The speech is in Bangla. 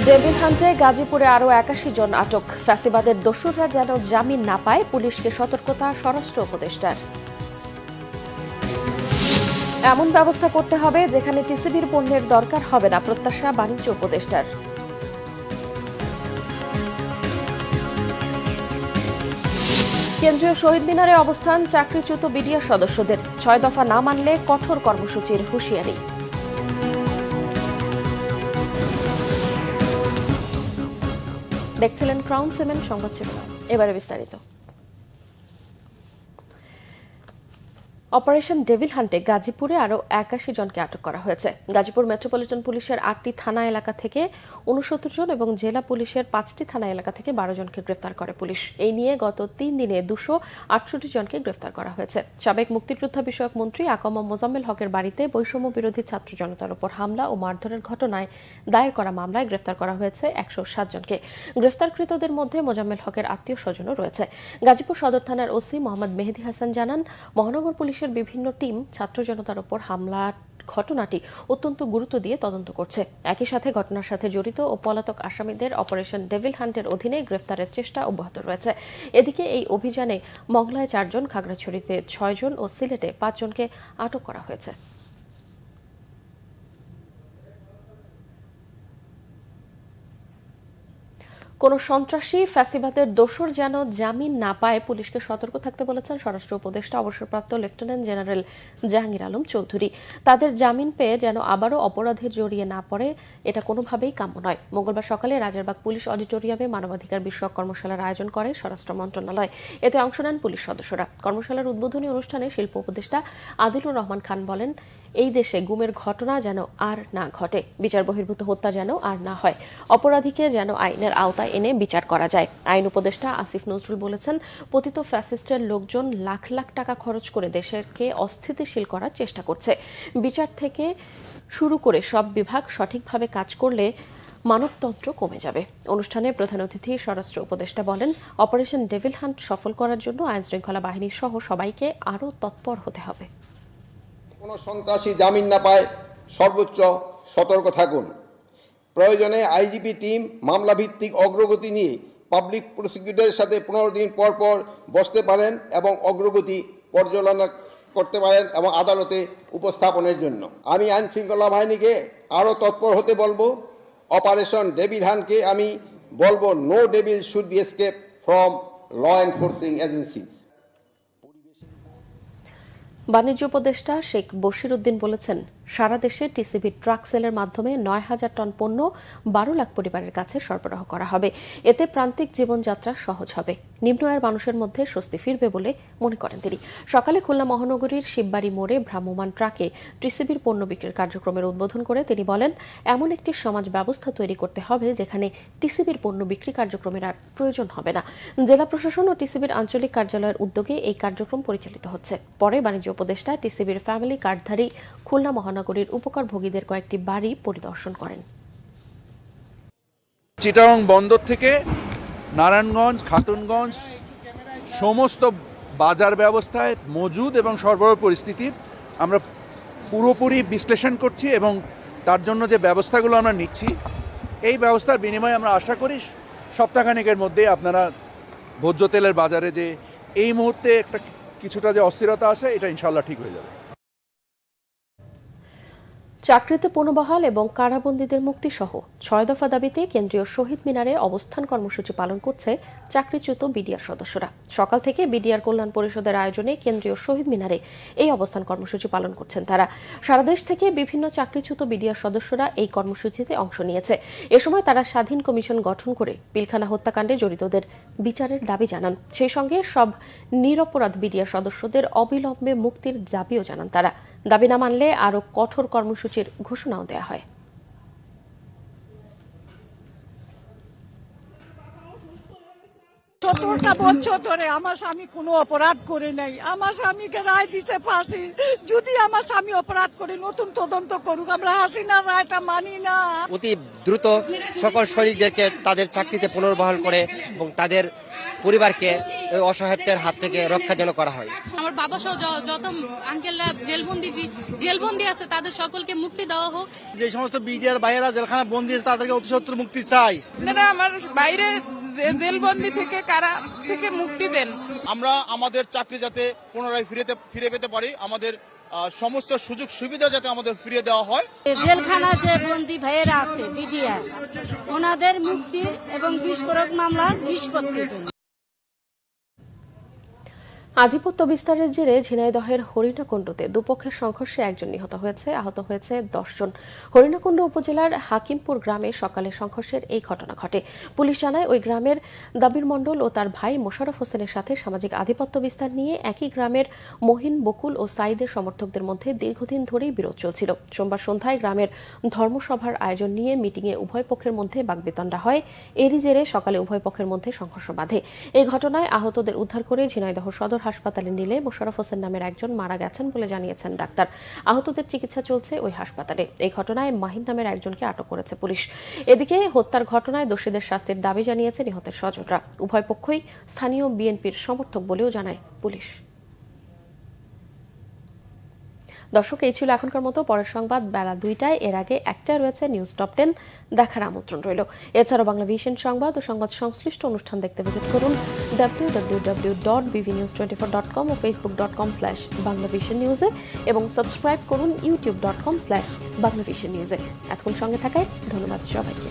ডেভিল হান্টে গাজীপুরে আরও ৮১ জন আটক। ফ্যাসিবাদের দোসররা যেন জামিন না পায়, পুলিশকে সতর্কতা স্বরাষ্ট্র উপদেষ্টার। এমন ব্যবস্থা করতে হবে যেখানে টিসিবির পণ্যের দরকার হবে না, প্রত্যাশা বাণিজ্য উপদেষ্টার। কেন্দ্রীয় শহীদ মিনারে অবস্থান চাকরিচ্যুত বিডিআর সদস্যদের, ৬ দফা না মানলে কঠোর কর্মসূচির হুঁশিয়ারি। দেখছিলেন ক্রাউন সিমেন্ট সংবাদ শিরোনাম, এবারে বিস্তারিত। অপারেশন ডেভিল হান্টে গাজীপুরে আরও ৮১ জনকে আটক করা হয়েছে। গাজীপুর মেট্রোপলিটন পুলিশের ৮টি থানা এলাকা থেকে ৬৯ জন এবং জেলা পুলিশের ৫টি থানা এলাকা থেকে ১২ জনকে গ্রেফতার করে পুলিশ। এই নিয়ে গত ৩ দিনে ২৬৮ জনকে গ্রেফতার করা হয়েছে। সাবেক মুক্তিযোদ্ধা বিষয়ক মন্ত্রী আকমম মোজাম্মেল হকের বাড়িতে বৈষম্য বিরোধী ছাত্র জনতার উপর হামলা ও মারধরের ঘটনায় দায়ের করা মামলায় গ্রেফতার করা হয়েছে ১০৭ জনকে। গ্রেফতারকৃতদের মধ্যে মোজাম্মেল হকের আত্মীয় স্বজনও রয়েছে। গাজীপুর সদর থানার ওসি মোহাম্মদ মেহেদী হাসান জানান, মহানগর পুলিশের বিভিন্ন টিম ছাত্র জনতার উপর হামলার ঘটনাটি অত্যন্ত গুরুত্ব দিয়ে তদন্ত করছে। একই সাথে ঘটনার সাথে জড়িত ও পলাতক আসামিদের অপারেশন ডেভিল হান্টের অধীনে গ্রেফতারের চেষ্টা অব্যাহত রয়েছে। এদিকে এই অভিযানে মংলায় ৪ জন, খাগড়াছড়িতে ৬ জন ও সিলেটে ৫ জনকে আটক করা হয়েছে। কোন সন্ত্রাসী ফ্যাসিবাদের দোসর যেন জামিন না পায়, পুলিশকে সতর্ক থাকতে বলেছেন স্বরাষ্ট্র উপদেষ্টা অবসরপ্রাপ্ত লেফটেন্যান্ট জেনারেল জাহাঙ্গীর আলম চৌধুরী। তাদের জামিন পেয়ে যেন আবারও অপরাধে জড়িয়ে না পড়ে, এটা কোনোভাবেই কাম্য নয়। মঙ্গলবার সকালে রাজারবাগ পুলিশ অডিটোরিয়ামে মানবাধিকার বিষয়ক কর্মশালার আয়োজন করে স্বরাষ্ট্র মন্ত্রণালয়। এতে অংশ নেন পুলিশ সদস্যরা। কর্মশালার উদ্বোধনী অনুষ্ঠানে শিল্প উপদেষ্টা আদিলুর রহমান খান বলেন, এই দেশে গুমের ঘটনা যেন আর না ঘটে, বিচার বহির্ভূত হত্যা যেন আর না হয়, অপরাধীকে যেন আইনের আওতায় এনে বিচার করা যায়। আইন উপদেষ্টা আসিফ নজরুল বলেছেন, পতিত ফ্যাসিস্টের লোকজন লাখ লাখ টাকা খরচ করে দেশকে অস্থিতিশীল করার চেষ্টা করছে। বিচার থেকে শুরু করে সব বিভাগ সঠিকভাবে কাজ করলে মানবতন্ত্র কমে যাবে। অনুষ্ঠানে প্রধান অতিথি স্বরাষ্ট্র উপদেষ্টা বলেন, অপারেশন ডেভিল হান্ট সফল করার জন্য আইনশৃঙ্খলা বাহিনী সহ সবাইকে আরও তৎপর হতে হবে। কোনো সন্ত্রাসী জামিন না পায়, সর্বোচ্চ সতর্ক থাকুন। প্রয়োজনে আইজিপি টিম মামলা ভিত্তিক অগ্রগতি নিয়ে পাবলিক প্রসিকিউটরের সাথে ১৫ দিন পর পর বসতে পারেন এবং অগ্রগতি পর্যালোচনা করতে পারেন এবং আদালতে উপস্থাপনের জন্য। আমি আইন শৃঙ্খলা বাহিনীকে আরও তৎপর হতে বলবো। অপারেশন ডেভিল হান্টকে আমি বলবো, no devil should be escape from law enforcing agencies. বাণিজ্য উপদেষ্টা শেখ বশির উদ্দিন বলেছেন, সারা দেশে টিসিবির ট্রাক সেলের মাধ্যমে ৯,০০০ টন পণ্য ১২ লাখ পরিবারের কাছে সরবরাহ করা হবে। এতে প্রান্তিক জীবনযাত্রা সহজ হবে, নিম্ন আয়ের মানুষের মধ্যে স্বস্তি ফিরবে বলে মনে করেন তিনি। সকালে খুলনা মহানগরীর শিববাড়ি মোড়ে ভ্রাম্যমাণ ট্রাকে টিসিবির পণ্য বিক্রির কার্যক্রমের উদ্বোধন করে তিনি বলেন, এমন একটি সমাজ ব্যবস্থা তৈরি করতে হবে যেখানে টিসিবির পণ্য বিক্রি কার্যক্রমের আর প্রয়োজন হবে না। জেলা প্রশাসন ও টিসিবির আঞ্চলিক কার্যালয়ের উদ্যোগে এই কার্যক্রম পরিচালিত হচ্ছে। পরে বাণিজ্য উপদেষ্টা টিসিবির ফ্যামিলি কার্ডধারী খুলনা মহানগরীর উপকারভোগীদের কয়েকটি বাড়ি পরিদর্শন করেন। চিটাগং বন্দর থেকে নারায়ণগঞ্জ, খাতুনগঞ্জ সমস্ত বাজার ব্যবস্থায় মজুদ এবং সরবরাহ পরিস্থিতি আমরা পুরোপুরি বিশ্লেষণ করছি এবং তার জন্য যে ব্যবস্থাগুলো আমরা নিচ্ছি, এই ব্যবস্থার বিনিময়ে আমরা আশা করি সপ্তাহখানেকের মধ্যে আপনারা ভোজ্য তেলের বাজারে যে এই মুহূর্তে একটা কিছুটা যে অস্থিরতা আছে, এটা ইনশাল্লাহ ঠিক হয়ে যাবে। চাকরিতে পুনর্বহাল এবং কারাবন্দীদের মুক্তি সহ ৬ দফা দাবিতে কেন্দ্রীয় শহীদ মিনারে অবস্থান কর্মসূচি পালন করছে চাকরিচ্যুত বিডিআর সদস্যরা। সকাল থেকে বিডিআর কল্যাণ পরিষদের আয়োজনে কেন্দ্রীয় শহীদ মিনারে এই অবস্থান কর্মসূচি পালন করছেন তারা। সারা দেশ থেকে বিভিন্ন চাকরিচ্যুত বিডিআর সদস্যরা এই কর্মসূচিতে অংশ নিয়েছে। এ সময় তারা স্বাধীন কমিশন গঠন করে পিলখানা হত্যাকাণ্ডে জড়িতদের বিচারের দাবি জানান। সেই সঙ্গে সব নিরপরাধ বিডিআর সদস্যদের অবিলম্বে মুক্তির দাবিও জানান তারা। দাবি না মানলে আরও কঠোর কর্মসূচির ঘোষণাও দেওয়া হয়। 17টা বছর ধরে আমার স্বামী কোনো অপরাধ করে নাই, আমার স্বামীকে রায় দিছে ফাঁসি। যদি আমার স্বামী অপরাধ করে নতুন তদন্ত করুক, আমরা হাসিনা রায়টা মানি না। অতি দ্রুত সকল শহীদদেরকে তাদের চাকরিতে পুনর্বহাল করে এবং তাদের পরিবারকে ওই অসহায়ত্বের হাত থেকে রক্ষা যেন করা হয়। আমার বাবা সহ যত আঙ্কেলরা জেলবন্দি আছে তাদের সকলকে মুক্তি দেওয়া হোক। যে সমস্ত বিডিআর ভাইয়েরা জেলখানা বন্দী আছে তাদেরকে অতি সত্বর মুক্তি চাই। আমার বাইরে জেলবন্দি থেকে কারা থেকে মুক্তি দেন। আমরা আমাদের চাকরি যাতে পুনরায় ফিরে পেতে পারি, আমাদের সমস্ত সুযোগ সুবিধা যাতে আমাদের ফিরিয়ে দেওয়া হয়। জেলখানা যে বন্দী ভাইয়েরা আছে বিডিআর, ওনাদের মুক্তি এবং বিস্ফোরক মামলার নিষ্পত্তি দেন। আধিপত্য বিস্তারের জেরে ঝিনাইদহের হরিণাকুণ্ডুতে দুপক্ষের সংঘর্ষে একজন নিহত হয়েছে, আহত হয়েছে 10 জন। হরিণাকুণ্ড উপজেলার হাকিমপুর গ্রামে সকালে সংঘর্ষের এই ঘটনা ঘটে। পুলিশ জানায় ওই গ্রামের দাবির মণ্ডল ও তার ভাই মোশাররফ হোসেনের সাথে সামাজিক আধিপত্য বিস্তার নিয়ে একই গ্রামের মহিন, বকুল ও সাইদের সমর্থকদের মধ্যে দীর্ঘদিন ধরেই বিরোধ চলছিল। সোমবার সন্ধ্যায় গ্রামের ধর্মসভার আয়োজন নিয়ে মিটিংয়ে উভয় পক্ষের মধ্যে বাকবিতণ্ডা হয়। এরই জেরে সকালে উভয় পক্ষের মধ্যে সংঘর্ষ বাধে। এই ঘটনায় আহতদের উদ্ধার করে ঝিনাইদহ সদর হাসপাতালে নিলে মোশাররফ হোসেন নামের একজন মারা গেছেন বলে জানিয়েছেন ডাক্তার। আহতদের চিকিৎসা চলছে ওই হাসপাতালে। এই ঘটনায় মাহিন নামের একজনকে আটক করেছে পুলিশ। এদিকে হত্যার ঘটনায় দোষীদের শাস্তির দাবি জানিয়েছে নিহতের স্বজনরা। উভয় পক্ষই স্থানীয় বিএনপির সমর্থক বলেও জানায় পুলিশ। দর্শক, এই ছিল এখনকার মতো। পরের সংবাদ বেলা 2টায়। এর আগে একটা রয়েছে নিউজ টপ 10, দেখার আমন্ত্রণ রইল। এছাড়াও বাংলা ভিশন সংবাদ ও সংবাদ সংশ্লিষ্ট অনুষ্ঠান দেখতে ভিজিট করুন www.bvnews24.com ও facebook.com/banglavisionnews এবং সাবস্ক্রাইব করুন youtube.com/banglavisionnews। এতক্ষণ সঙ্গে থাকায় ধন্যবাদ সবাইকে।